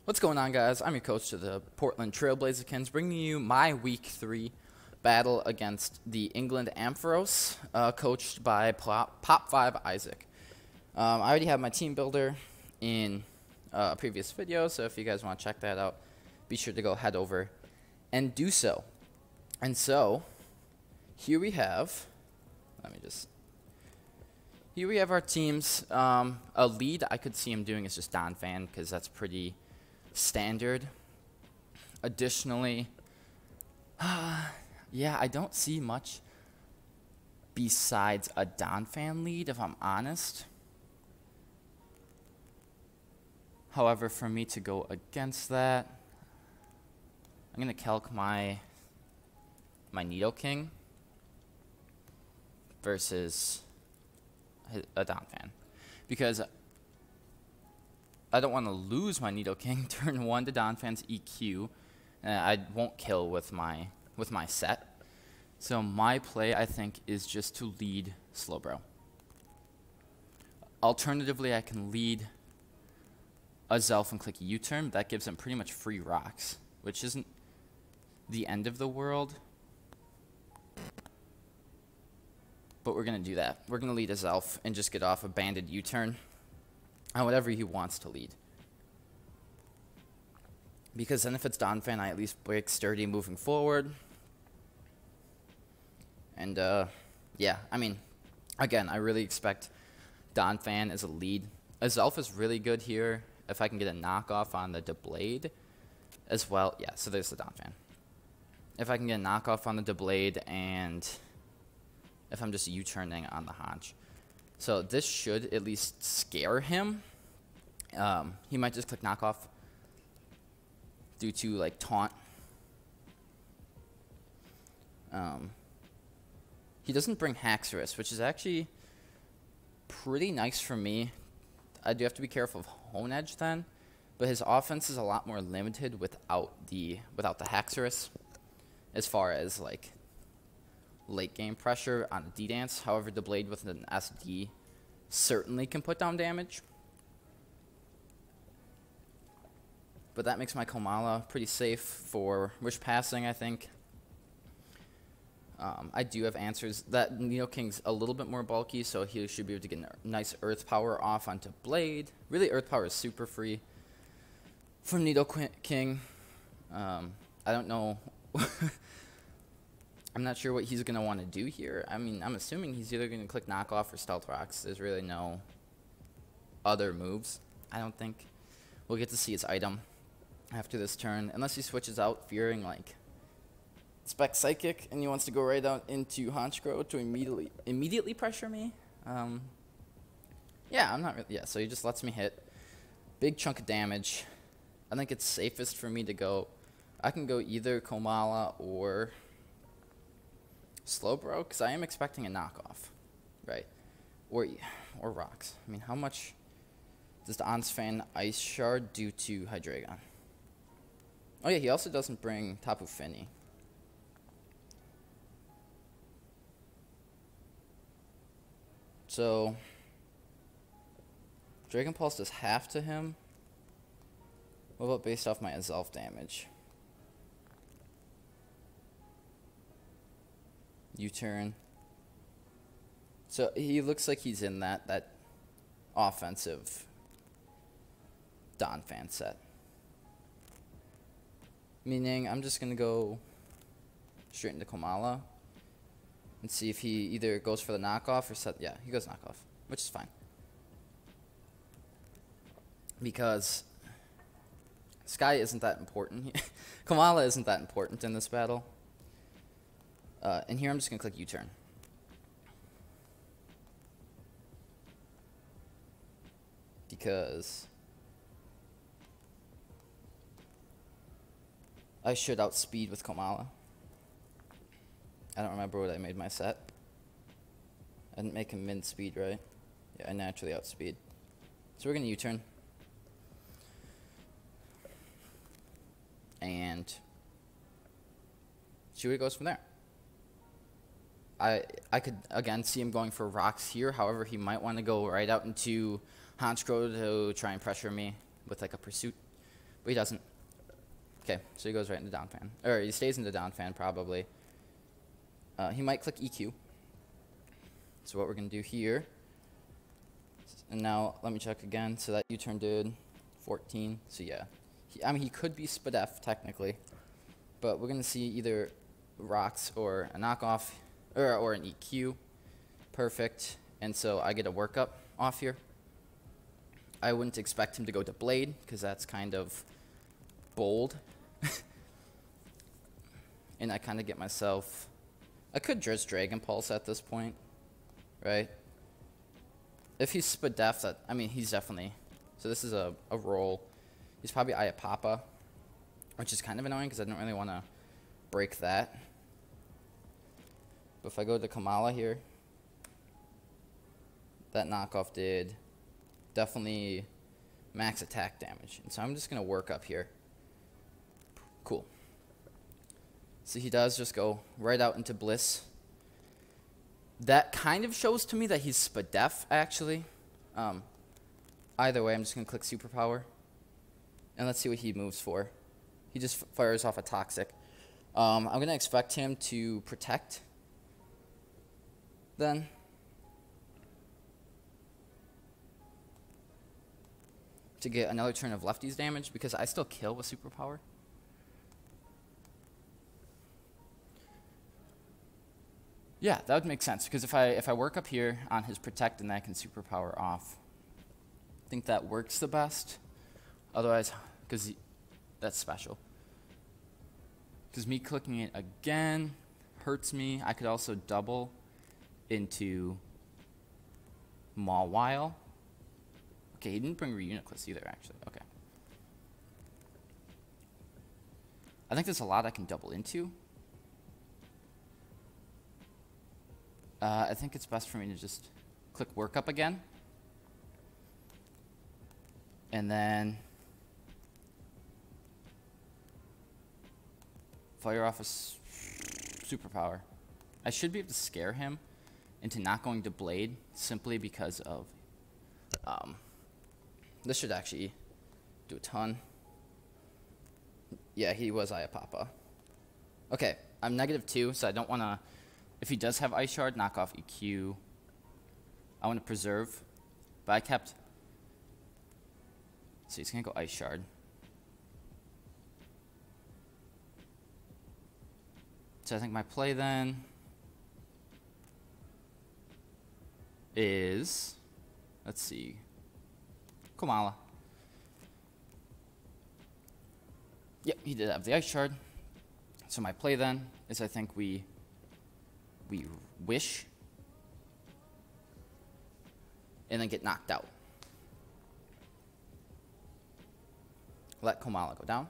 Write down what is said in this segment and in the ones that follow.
What's going on, guys? I'm your coach to the Portland Trail Blazikens, bringing you my Week 3 battle against the England Ampharos, coached by Pop 5 Isaac. I already have my team builder in a previous video, so if you guys want to check that out, be sure to go head over and do so. And so, here we have, here we have our teams. A lead I could see him doing is just Don Fan, because that's pretty standard. Additionally, yeah, I don't see much besides a Don Fan lead, if I'm honest. However, for me to go against that, I'm going to calc my Nido King versus a Don Fan, because I don't want to lose my Nido King turn 1 to Don Fan's EQ. I won't kill with my set. So my play, I think, is just to lead Slowbro. Alternatively, I can lead a Zelf and click U-turn. That gives him pretty much free rocks, which isn't the end of the world. But we're going to do that. We're going to lead a Zelf and just get off a banded U-turn on whatever he wants to lead. Because then if it's Don Fan, I at least break sturdy moving forward. And, yeah, I mean, again, I really expect Don Fan as a lead. A Zelf is really good here if I can get a knockoff on the Deblade as well. Yeah, so there's the Don Fan. If I can get a knockoff on the Deblade and if I'm just U-turning on the Haunch. So this should at least scare him. He might just click knockoff due to like taunt. He doesn't bring Haxorus, which is actually pretty nice for me. I do have to be careful of Hone Edge then, but his offense is a lot more limited without the Haxorus, as far as like late game pressure on a D-Dance. However, the Blade with an SD certainly can put down damage. But that makes my Komala pretty safe for Wish Passing, I think. I do have answers. That Nido King's a little bit more bulky, so he should be able to get a nice Earth Power off onto Blade. Really, Earth Power is super free from Nido King. I don't know. I'm not sure what he's going to want to do here. I mean, I'm assuming he's either going to click knockoff or Stealth Rocks. There's really no other moves, I don't think. We'll get to see his item after this turn, unless he switches out fearing like Spec Psychic and he wants to go right out into Honchkrow to immediately pressure me. Yeah, I'm not really, yeah, so he just lets me hit big chunk of damage. I think it's safest for me to go, I can go either Komala or Slowbro, because I am expecting a knockoff, right? Or rocks. I mean, how much does the Onsfan Ice Shard do to Hydreigon? Oh yeah, he also doesn't bring Tapu Fini. So Dragon Pulse does half to him. What about based off my Azelf damage? U-turn. So he looks like he's in that offensive Don Fan set. Meaning I'm just going to go straight into Komala and see if he either goes for the knockoff or set. Yeah, he goes knockoff, which is fine. Because Sky isn't that important. Komala isn't that important in this battle. And here I'm just going to click U-turn. Because I should outspeed with Komala. I don't remember what I made my set. I didn't make him min-speed, right? Yeah, I naturally outspeed. So we're going to U-turn. And see where he goes from there. I could, again, see him going for rocks here. However, he might want to go right out into Honchkrow to try and pressure me with, like, a pursuit. But he doesn't. Okay, so he goes right into down fan. Or he stays into down fan, probably. He might click EQ. So what we're going to do here. And now, let me check again. So that U-turn did 14. So yeah. I mean, he could be SPDEF, technically. But we're going to see either rocks or a knockoff. Or an EQ. Perfect. And so I get a workup off here. I wouldn't expect him to go to blade, because that's kind of bold. And I kind of get myself... I could just Dragon Pulse at this point, right? If he's SPDEF, that, I mean, he's definitely... So this is a roll. He's probably Ayapapa, which is kind of annoying, because I don't really want to break that. But if I go to Kamala here, that knockoff did definitely max attack damage. And so I'm just going to work up here. Cool. So he does just go right out into Bliss. That kind of shows to me that he's SPDEF, actually. Either way, I'm just going to click Superpower. And let's see what he moves for. He just fires off a Toxic. I'm going to expect him to Protect. Then. To get another turn of lefties damage, because I still kill with Superpower. Yeah, that would make sense, because if I work up here on his Protect and then I can Superpower off, I think that works the best. Otherwise, because that's special. Because me clicking it again hurts me. I could also double into Mawile. Okay, he didn't bring Reuniclus either, actually. Okay. I think there's a lot I can double into. I think it's best for me to just click Workup again. And then fire off a Superpower. I should be able to scare him into not going to Blade simply because of... this should actually do a ton. Yeah, he was Ayapapa. Okay, I'm -2, so I don't want to... If he does have Ice Shard, knock off EQ. I want to preserve, but I kept... So he's going to go Ice Shard. So I think my play then is... Let's see. Komala. Yep, he did have the Ice Shard. So my play then is I think we Wish and then get knocked out. Let Komala go down.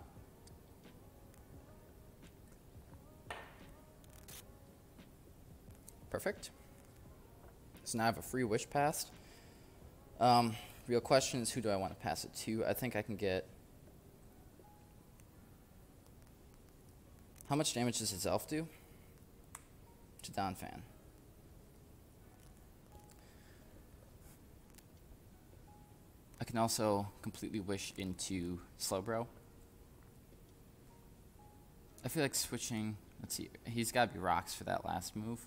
Perfect. So now I have a free Wish passed. Real question is, who do I want to pass it to? I think I can get... How much damage does his elf do? To Donphan. I can also completely Wish into Slowbro. I feel like switching... Let's see. He's got to be Rocks for that last move.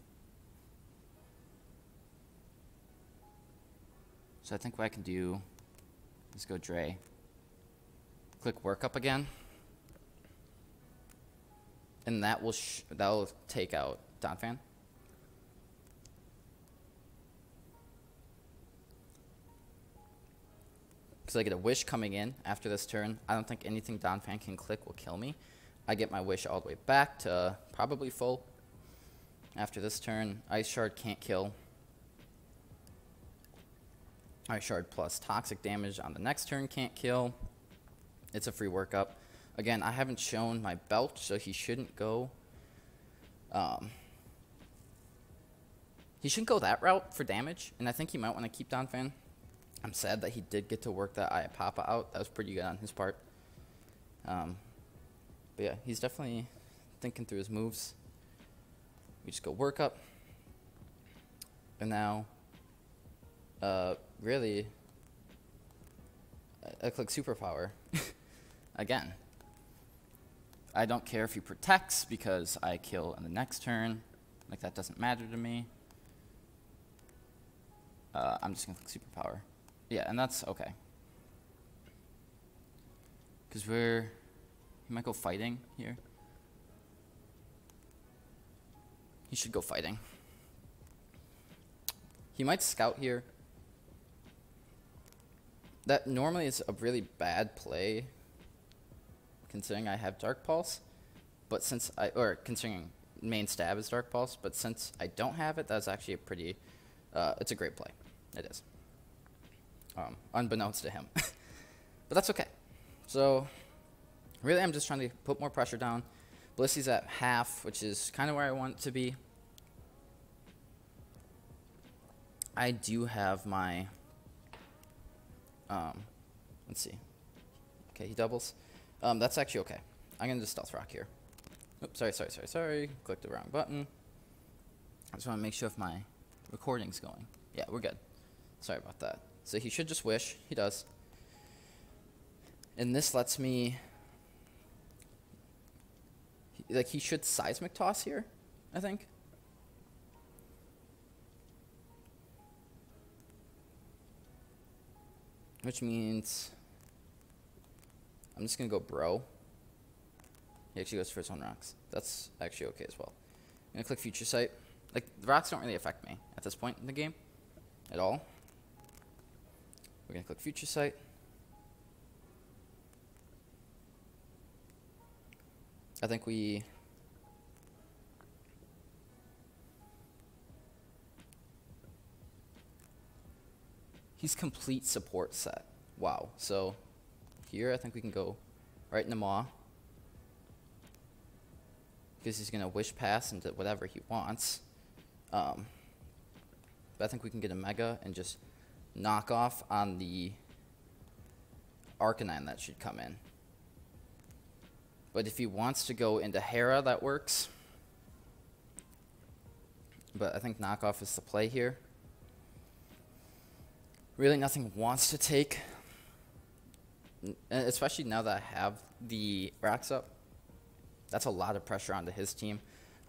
So I think what I can do is go Dre. Click Workup again. And that will take out Donphan. Because I get a Wish coming in after this turn. I don't think anything Donphan can click will kill me. I get my Wish all the way back to probably full. After this turn, Ice Shard can't kill. Ice Shard plus Toxic damage on the next turn can't kill. It's a free workup. Again, I haven't shown my belt, so he shouldn't go... he shouldn't go that route for damage, and I think he might want to keep Donphan. I'm sad that he did get to work that Ayapapa out. That was pretty good on his part. But yeah, he's definitely thinking through his moves. We just go Workup. And now, really, I click Superpower. again, I don't care if he protects because I kill in the next turn. Like, that doesn't matter to me. I'm just going to click Superpower. Yeah, and that's okay. Because he might go fighting here. He should go fighting. He might scout here. That normally is a really bad play, considering I have Dark Pulse, but considering main stab is Dark Pulse, but since I don't have it, that's actually a pretty, it's a great play. It is. Unbeknownst to him. But that's okay. So, really I'm just trying to put more pressure down. Blissy's at half, which is kind of where I want it to be. I do have my, let's see. Okay, he doubles. That's actually okay. I'm going to just Stealth Rock here. Oops, sorry. Clicked the wrong button. I just want to make sure if my recording's going. Yeah, we're good. Sorry about that. So he should just wish. He does. And this lets me, like, he should Seismic Toss here, I think. Which means I'm just going to go Bro. He actually goes for his own rocks. That's actually okay as well. I'm going to click Future Sight. Like, the rocks don't really affect me at this point in the game at all. We're going to click Future Sight. I think he's complete support set. Wow. So here I think we can go right into Maw. Because he's going to Wish Pass into whatever he wants. But I think we can get a Mega and just knock off on the Arcanine that should come in. But if he wants to go into Hera, that works. But I think knockoff is the play here. Really nothing wants to take. Especially now that I have the racks up. That's a lot of pressure onto his team.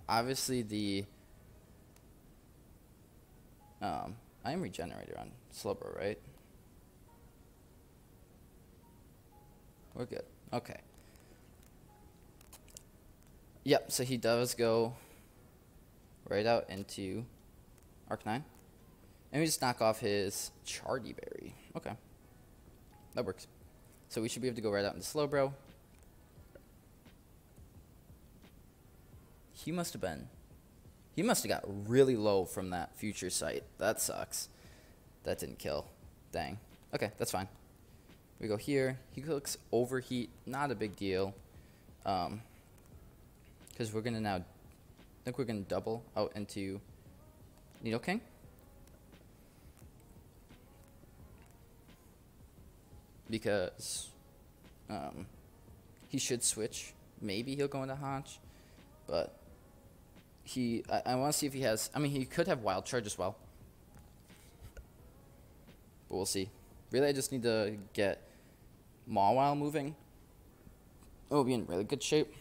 Obviously the I am Regenerator on Slowbro, right? We're good. Okay. Yep, so he does go right out into Arcanine. And we just knock off his Chardy Berry. Okay. That works. So we should be able to go right out into Slowbro. He must have got really low from that Future Sight. That sucks. That didn't kill. Dang. Okay, that's fine. We go here. He clicks Overheat. Not a big deal. Because we're going to now, I think we're going to double out into Nidoking. Because he should switch. Maybe he'll go into Haunch. But I want to see if he has, I mean, he could have Wild Charge as well. But we'll see. Really, I just need to get Mawile moving. We'll be in really good shape.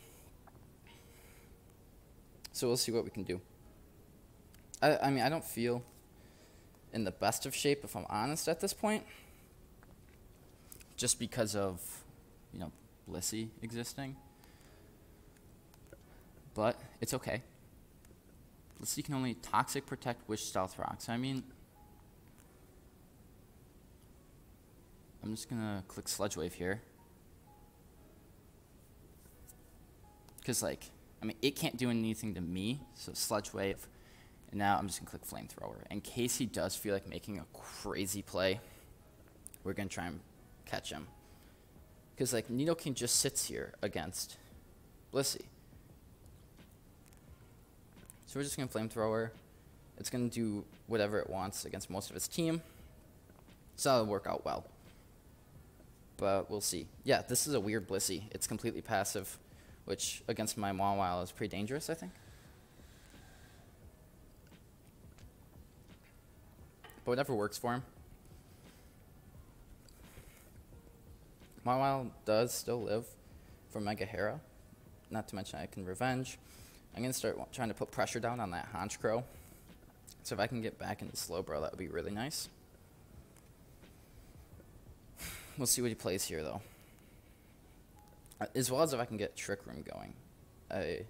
So we'll see what we can do. I mean, I don't feel in the best of shape, if I'm honest, at this point. Just because of, you know, Blissey existing. But it's okay. Blissey can only Toxic, Protect, Wish, Stealth Rock. So, I mean, I'm just going to click Sludge Wave here. Because, like, I mean, it can't do anything to me. So, Sludge Wave. And now I'm just going to click Flamethrower. In case he does feel like making a crazy play, we're going to try and catch him. Because, like, Nidoking just sits here against Blissey. So we're just going to Flamethrower. It's going to do whatever it wants against most of his team. So that'll work out well. But we'll see. Yeah, this is a weird Blissey. It's completely passive, which against my Mawile is pretty dangerous, I think. But whatever works for him. Mawile does still live. for Mega Hera. Not to mention I can revenge. I'm going to start trying to put pressure down on that Honchkrow. So if I can get back into Slowbro, that would be really nice. We'll see what he plays here, though. As well as if I can get Trick Room going. I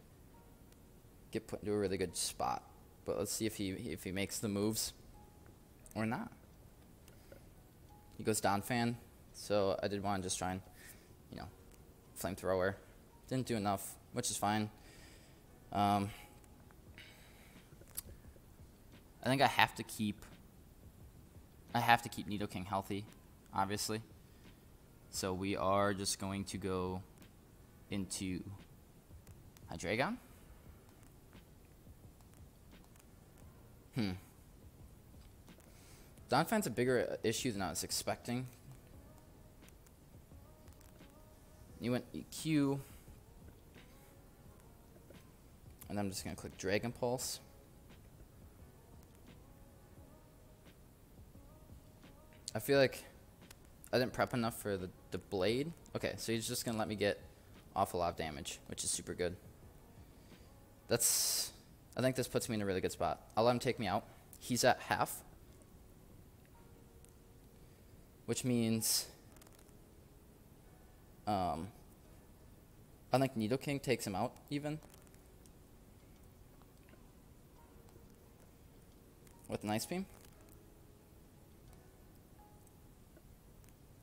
get put into a really good spot. But let's see if he makes the moves or not. He goes Donphan, so I did want to just try and, you know, Flamethrower. Didn't do enough, which is fine. I think I have to keep Nidoking healthy, obviously. So we are just going to go into Hydreigon. Donphan's a bigger issue than I was expecting. You went EQ. And I'm just going to click Dragon Pulse. I feel like I didn't prep enough for the blade. Okay, so he's just going to let me get off a lot of damage, which is super good. I think this puts me in a really good spot. I'll let him take me out. He's at half. Which means I think Nidoking takes him out even. With an Ice Beam.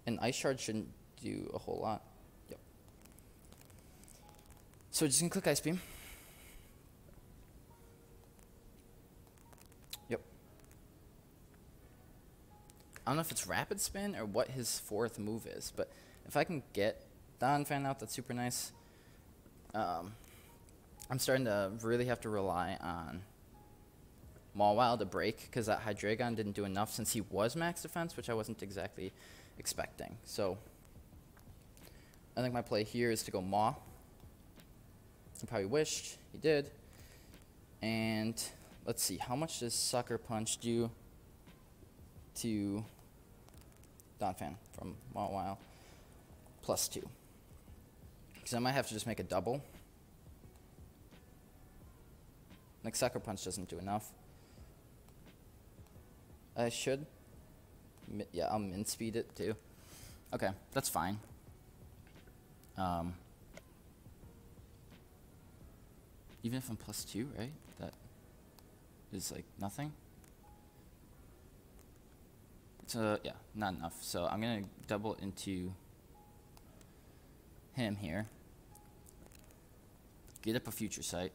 An Ice Shard shouldn't do a whole lot. Yep. So just gonna click Ice Beam. Yep. I don't know if it's Rapid Spin or what his fourth move is, but if I can get Donphan out, that's super nice. I'm starting to really have to rely on Mawile to break, because that Hydreigon didn't do enough since he was max defense, which I wasn't exactly expecting. So I think my play here is to go Maw. I probably wished he did. And let's see, how much does Sucker Punch do to Donphan from Mawile? +2. Because I might have to just make a double. Like, Sucker Punch doesn't do enough. I should. Yeah, I'll min speed it too. Okay, that's fine. Even if I'm +2, right? That is like nothing. So yeah, not enough. So I'm gonna double into him here. Get up a Future Sight.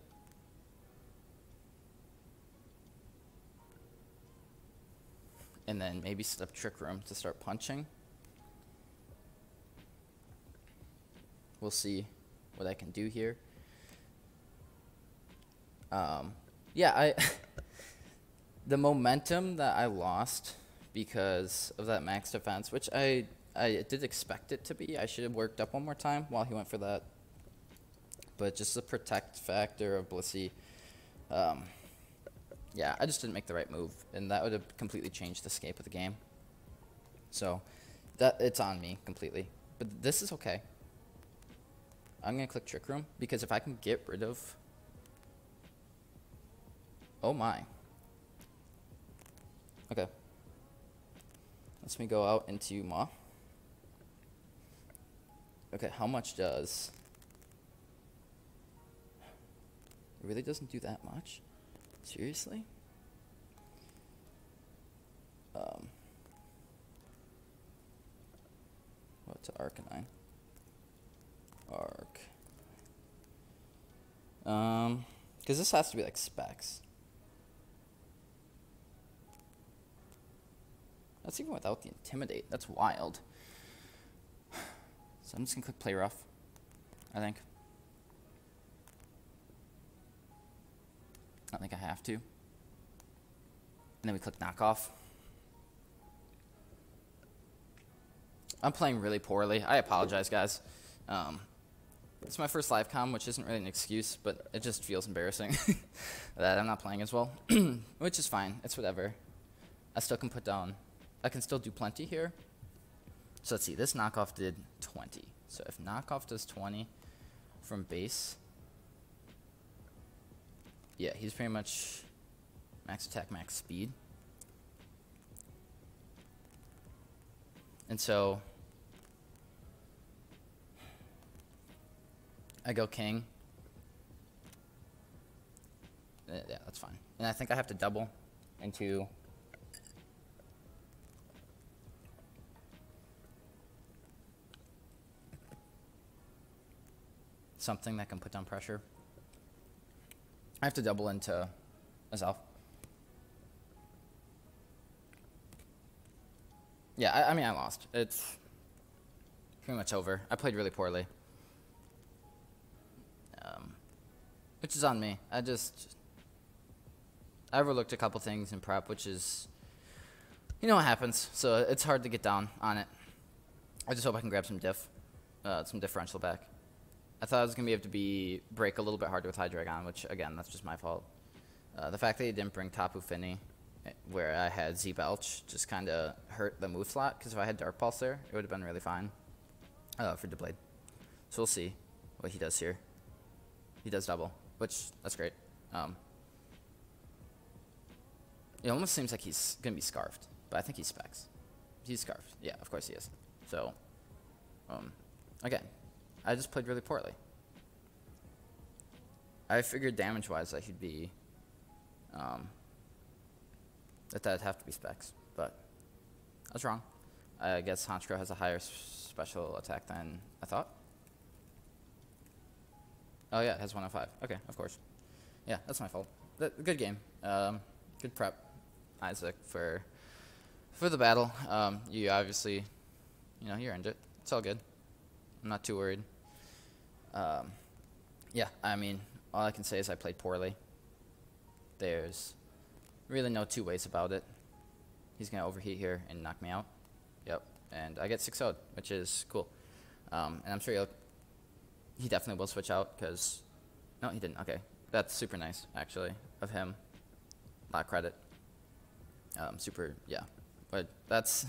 And then maybe step Trick Room to start punching. We'll see what I can do here. Yeah, the momentum that I lost because of that max defense, which I did expect it to be. I should have worked up one more time while he went for that. But just the protect factor of Blissey, yeah, I just didn't make the right move, and that would have completely changed the scape of the game. So it's on me completely. But this is okay. I'm going to click Trick Room, because if I can get rid of... Oh my. Okay. Let me go out into Maw. Okay, how much does... It really doesn't do that much? Seriously? What's Arcanine? Arc. Because this has to be like specs. That's even without the Intimidate. That's wild. So I'm just gonna click Play Rough, I think. I think I have to. And then we click Knock Off. I'm playing really poorly. I apologize, guys. It's my first live comm, which isn't really an excuse, but it just feels embarrassing that I'm not playing as well, which is fine. It's whatever. I still can put down. I can still do plenty here. So let's see. This knockoff did 20. So if knockoff does 20, from base. Yeah, he's pretty much max attack, max speed. And so I go king. Yeah, that's fine. And I think I have to double into something that can put down pressure. I have to double into myself. Yeah, I mean, I lost. It's pretty much over. I played really poorly. Which is on me. I overlooked a couple things in prep, which is, you know what happens. So it's hard to get down on it. I just hope I can grab some differential back. I thought I was going to be able to break a little bit harder with Hydreigon, which, again, that's just my fault. The fact that he didn't bring Tapu Fini, where I had Z-Belch, just kind of hurt the move slot, because if I had Dark Pulse there, it would have been really fine for Deblade. So we'll see what he does here. He does double, which, that's great. It almost seems like he's going to be Scarfed, but I think he's Specs. He's Scarfed. Yeah, of course he is. So, again, I just played really poorly. I figured damage-wise I should be, that'd have to be Specs, but I was wrong. I guess Honchkrow has a higher special attack than I thought. Oh yeah, it has 105. Okay, of course. Yeah, that's my fault. Good game. Good prep, Isaac, for the battle. You obviously, you earned it. It's all good. I'm not too worried. Yeah, I mean, all I can say is I played poorly. There's really no two ways about it. He's going to overheat here and knock me out. Yep, and I get 6-0'd, which is cool. And I'm sure he definitely will switch out, because... No, he didn't. Okay. That's super nice, actually, of him. A lot of credit. Super, yeah. But that's...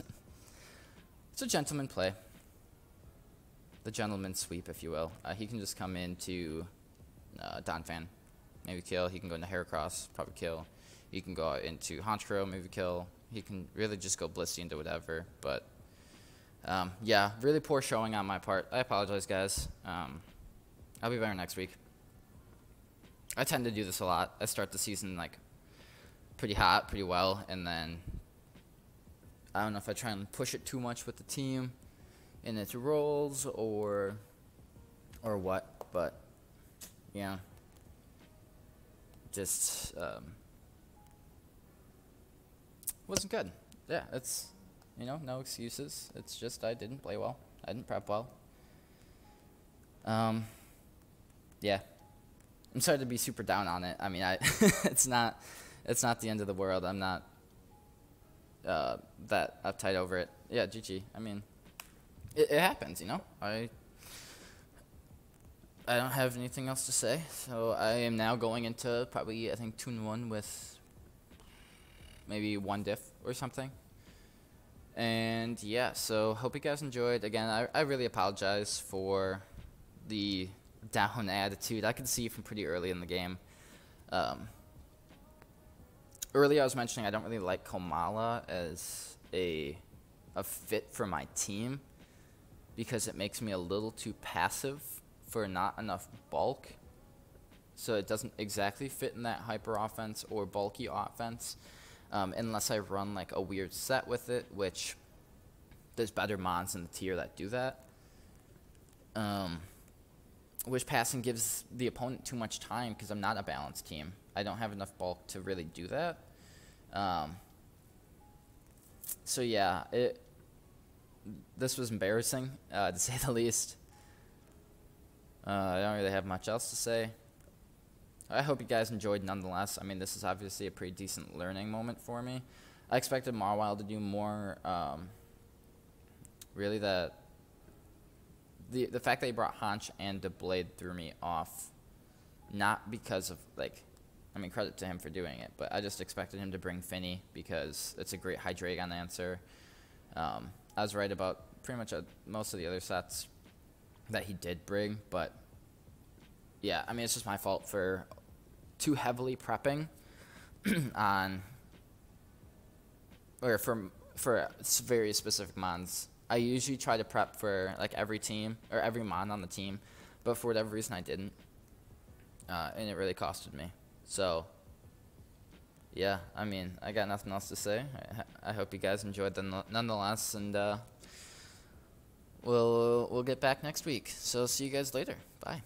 It's a gentleman play. The gentleman sweep, if you will. He can just come into Donphan, maybe kill. He can go into Heracross, probably kill. He can go into Honchkrow, maybe kill. He can really just go Blissey into whatever. But, yeah, really poor showing on my part. I apologize, guys. I'll be better next week. I tend to do this a lot. I start the season, like, pretty hot, pretty well, and then I don't know if I try and push it too much with the team in its roles or what, but yeah, just wasn't good. Yeah, it's, no excuses. It's just I didn't play well. I didn't prep well. Yeah, I'm sorry to be super down on it. I mean, it's not the end of the world. I'm not that uptight over it. Yeah, GG. I mean, it happens, I don't have anything else to say. So I am now going into probably, I think, 2-1 with maybe 1 diff or something. And yeah, so hope you guys enjoyed. Again, I really apologize for the down attitude. I could see from pretty early in the game. Earlier I was mentioning I don't really like Komala as a fit for my team, because it makes me a little too passive for not enough bulk. So it doesn't exactly fit in that hyper offense or bulky offense, unless I run like a weird set with it, which there's better mons in the tier that do that. Which passing gives the opponent too much time, because I'm not a balanced team. I don't have enough bulk to really do that. So yeah, this was embarrassing, to say the least. I don't really have much else to say. I hope you guys enjoyed nonetheless. I mean, this is obviously a pretty decent learning moment for me. I expected Marwild to do more. Really, the fact that he brought Honch and Deblade threw me off. Not because of, credit to him for doing it, but I just expected him to bring Finny, because it's a great Hydreigon answer. I was right about pretty much most of the other sets that he did bring, but yeah, I mean, it's just my fault for too heavily prepping on, or for very specific mons. I usually try to prep for like every team or every mon on the team, but for whatever reason I didn't, and it really costed me. So yeah, I mean, I got nothing else to say. I hope you guys enjoyed them nonetheless, and we'll get back next week. So see you guys later. Bye.